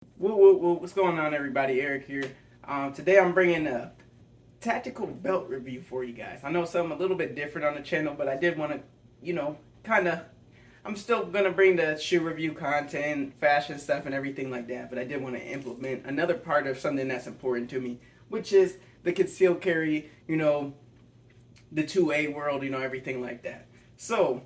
What's going on, everybody? Eric here. Today I'm bringing a tactical belt review for you guys. I know something a little bit different on the channel, but I did want to, kind of. I'm still gonna bring the shoe review content, fashion stuff, and everything like that. But I did want to implement another part of something that's important to me, which is the concealed carry. The 2A world. Everything like that. So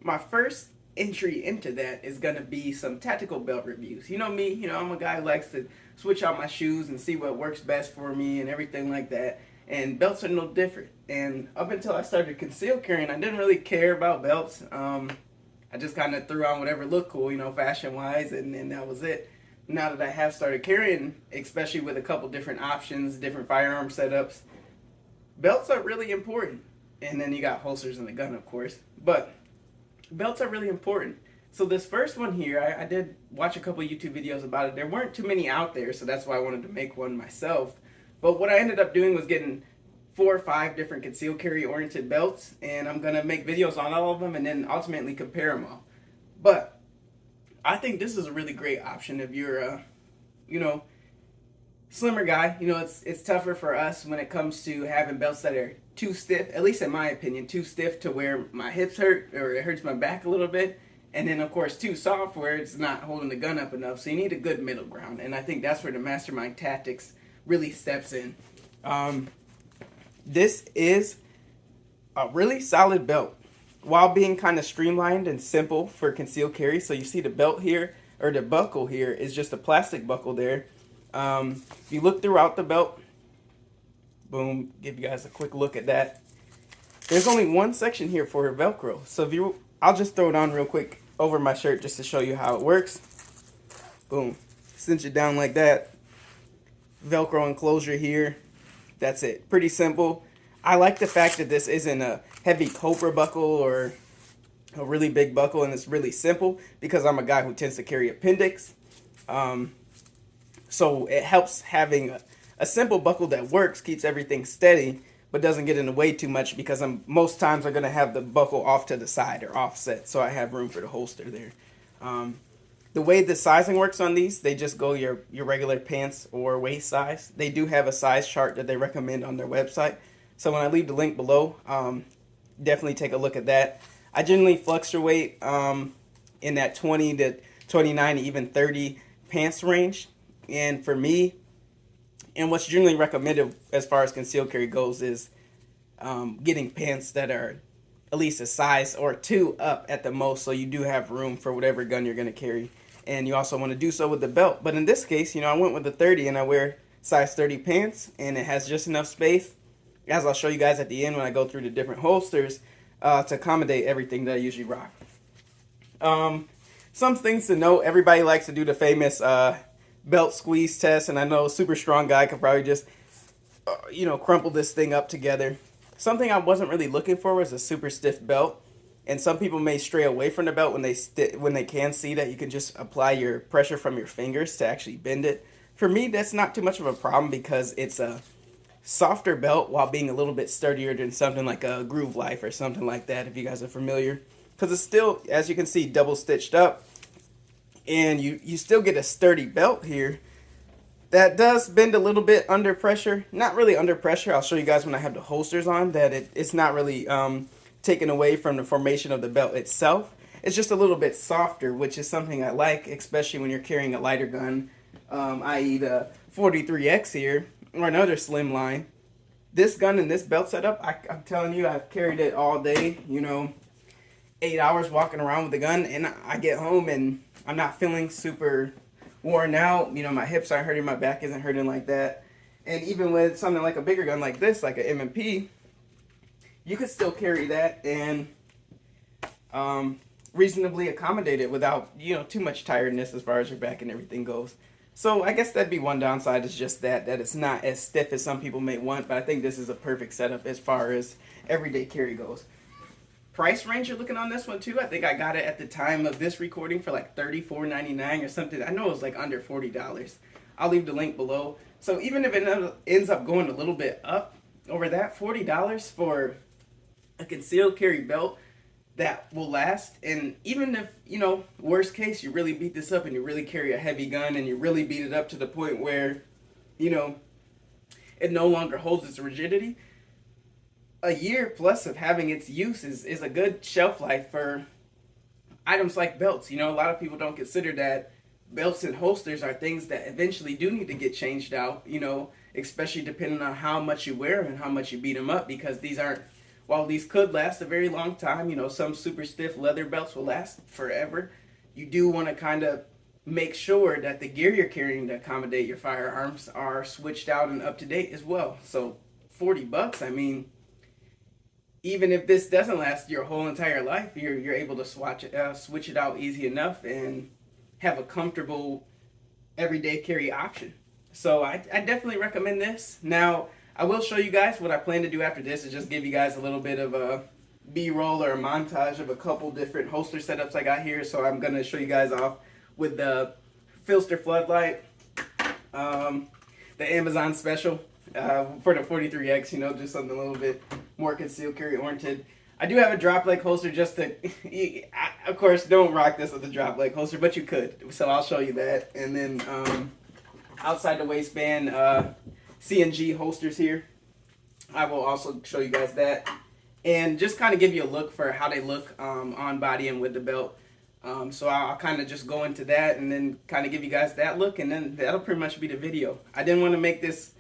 my first entry into that is gonna be some tactical belt reviews. You know me, I'm a guy who likes to switch out my shoes and see what works best for me and everything like that. And belts are no different. And up until I started concealed carrying, I didn't really care about belts. I just kind of threw on whatever looked cool, fashion wise, and that was it. Now that I have started carrying, especially with a couple different options, different firearm setups, belts are really important. And then you got holsters and the gun, of course. But belts are really important. So this first one here, I did watch a couple YouTube videos about it. There weren't too many out there, so that's why I wanted to make one myself. But what I ended up doing was getting 4 or 5 different concealed carry oriented belts, and I'm gonna make videos on all of them and then ultimately compare them all. But I think this is a really great option if you're a, slimmer guy. It's tougher for us when it comes to having belts that are too stiff, at least in my opinion, too stiff to where my hips hurt or it hurts my back a little bit. And then, of course, too soft where it's not holding the gun up enough. So you need a good middle ground. And I think that's where the Mastermind tactics really steps in. This is a really solid belt while being kind of streamlined and simple for concealed carry. So you see the belt here, or the buckle here, is just a plastic buckle there. If you look throughout the belt, boom, give you guys a quck look at that. There's only one section here for Velcro. So I'll just throw it on real quick over my shirt just to show you how it works. Boom, cinch it down like that. Velcro enclosure here. That's it. Pretty simple. I like the fact that this isn't a heavy Cobra buckle or a really big buckle, and it's really simple because I'm a guy who tends to carry appendix. So it helps having a simple buckle that works, keeps everything steady, but doesn't get in the way too much because most times I'm going to have the buckle off to the side or offset, so I have room for the holster there. The way the sizing works on these, they just go your regular pants or waist size. They do have a size chart that they recommend on their website. So when I leave the link below, definitely take a look at that. I generally fluctuate in that 20 to 29 to even 30 pants range. And for me, and what's generally recommended as far as concealed carry goes is getting pants that are at least a size or 2 up at the most, so you do have room for whatever gun you're going to carry. And you also want to do so with the belt. But in this case, I went with the 30 and I wear size 30 pants, and it has just enough space, as I'll show you guys at the end when I go through the different holsters, to accommodate everything that I usually rock. Some things to note: everybody likes to do the famous belt squeeze test, and I know a super strong guy could probably just crumple this thing up together. Something I wasn't really looking for was a super stiff belt, and some people may stray away from the belt when they can see that you can just apply your pressure from your fingers to actually bend it. For me, that's not too much of a problem because it's a softer belt while being a little bit sturdier than something like a Groove Life or something like that, if you guys are familiar, because it's still, as you can see, double stitched up. And you still get a sturdy belt here that does bend a little bit under pressure. Not really under pressure. I'll show you guys when I have the holsters on that it's not really taken away from the formation of the belt itself. It's just a little bit softer, which is something I like, especially when you're carrying a lighter gun, i.e. the 43X here, or another slim line. This gun and this belt setup, I'm telling you, I've carried it all day, 8 hours walking around with the gun, and I get home and I'm not feeling super worn out. My hips aren't hurting, my back isn't hurting like that. And even with something like a bigger gun like this, like an M&P, you could still carry that and reasonably accommodate it without, too much tiredness as far as your back and everything goes. So I guess that'd be one downside, is just that it's not as stiff as some people may want, but I think this is a perfect setup as far as everyday carry goes. Price range you're looking on this one too, I think I got it at the time of this recording for like $34.99 or something. I know it was like under $40. I'll leave the link below. So even if it ends up going a little bit up over that, $40 for a concealed carry belt, that will last. And even if, you know, worst case, you really beat this up and you really carry a heavy gun and you really beat it up to the point where, you know, it no longer holds its rigidity, a year plus of having its use is a good shelf life for items like belts. You know, a lot of people don't consider that belts and holsters are things that eventually do need to get changed out, you know, especially depending on how much you wear them and how much you beat them up, because these aren't, while these could last a very long time, you know, some super stiff leather belts will last forever. You do want to kind of make sure that the gear you're carrying to accommodate your firearms are switched out and up to date as well. So $40, I mean, even if this doesn't last your whole entire life, you're able to switch it out easy enough and have a comfortable everyday carry option. So I definitely recommend this. Now, I will show you guys what I plan to do after this, is just give you guys a little bit of a B-roll or a montage of a couple different holster setups I got here. So I'm going to show you guys off with the Filster floodlight, the Amazon special for the 43X, you know, just something a little bit more concealed carry oriented. I do have a drop leg holster just to, of course, don't rock this with a drop leg holster, but you could. So I'll show you that. And then outside the waistband, CNG holsters here. I will also show you guys that. And just kind of give you a look for how they look on body and with the belt. So I'll kind of just go into that and then kind of give you guys that look, and then that'll pretty much be the video. I didn't want to make this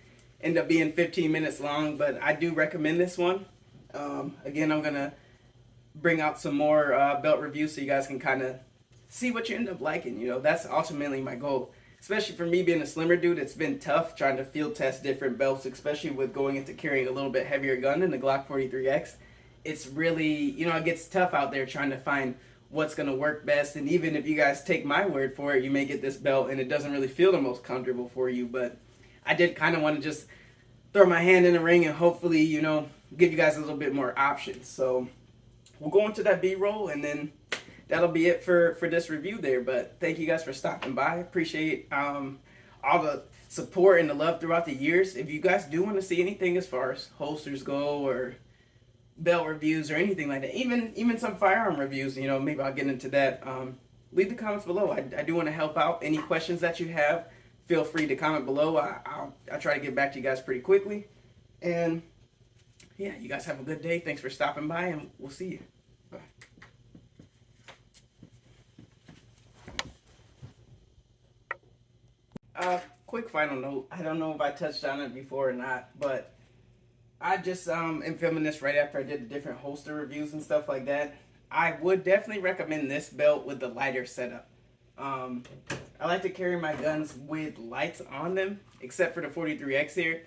end up being 15 minutes long, but I do recommend this one. Again, I'm going to bring out some more belt reviews so you guys can kind of see what you end up liking. You know, that's ultimately my goal. Especially for me being a slimmer dude, it's been tough trying to field test different belts, especially with going into carrying a little bit heavier gun than the Glock 43X. It's really, you know, it gets tough out there trying to find what's going to work best. And even if you guys take my word for it, you may get this belt and it doesn't really feel the most comfortable for you. But I did kind of want to just throw my hand in the ring and hopefully, you know, give you guys a little bit more options. So we'll go into that B-roll, and then that'll be it for this review there. But thank you guys for stopping by. Appreciate all the support and the love throughout the years. If you guys do want to see anything as far as holsters go or belt reviews or anything like that, even some firearm reviews, you know, maybe I'll get into that. Leave the comments below. I do want to help out. Any questions that you have, feel free to comment below. I'll try to get back to you guys pretty quickly. And yeah, you guys have a good day. Thanks for stopping by, and we'll see you. Bye. Quick final note. I don't know if I touched on it before or not, but I just am filming this right after I did the different holster reviews and stuff like that. I would definitely recommend this belt with the lighter setup. I like to carry my guns with lights on them, except for the 43X here.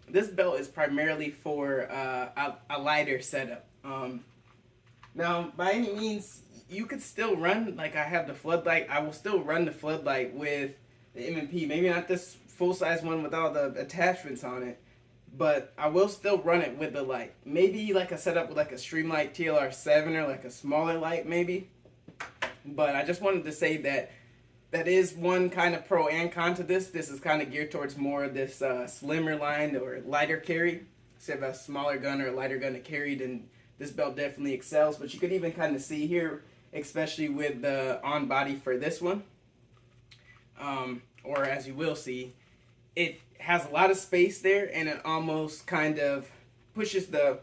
This belt is primarily for a lighter setup. Now, by any means, you could still run, like I have the floodlight. I will still run the floodlight with the M&P. Maybe not this full-size one with all the attachments on it, but I will still run it with the light. Maybe like a setup with like a Streamlight TLR7 or like a smaller light maybe. But I just wanted to say that that is one kind of pro and con to this. This is kind of geared towards more of this slimmer line or lighter carry. So if you have a smaller gun or a lighter gun to carry, then this belt definitely excels. But you could even kind of see here, especially with the on body for this one, or as you will see, it has a lot of space there, and it almost kind of pushes the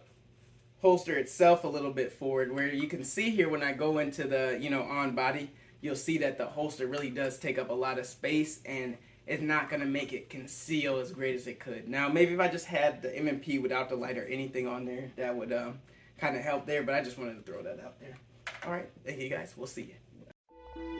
holster itself a little bit forward, where you can see here when I go into the, you know, on body, you'll see that the holster really does take up a lot of space, and it's not going to make it conceal as great as it could. Now, maybe if I just had the M&P without the light or anything on there, that would kind of help there, but I just wanted to throw that out there. All right, thank you guys. We'll see you.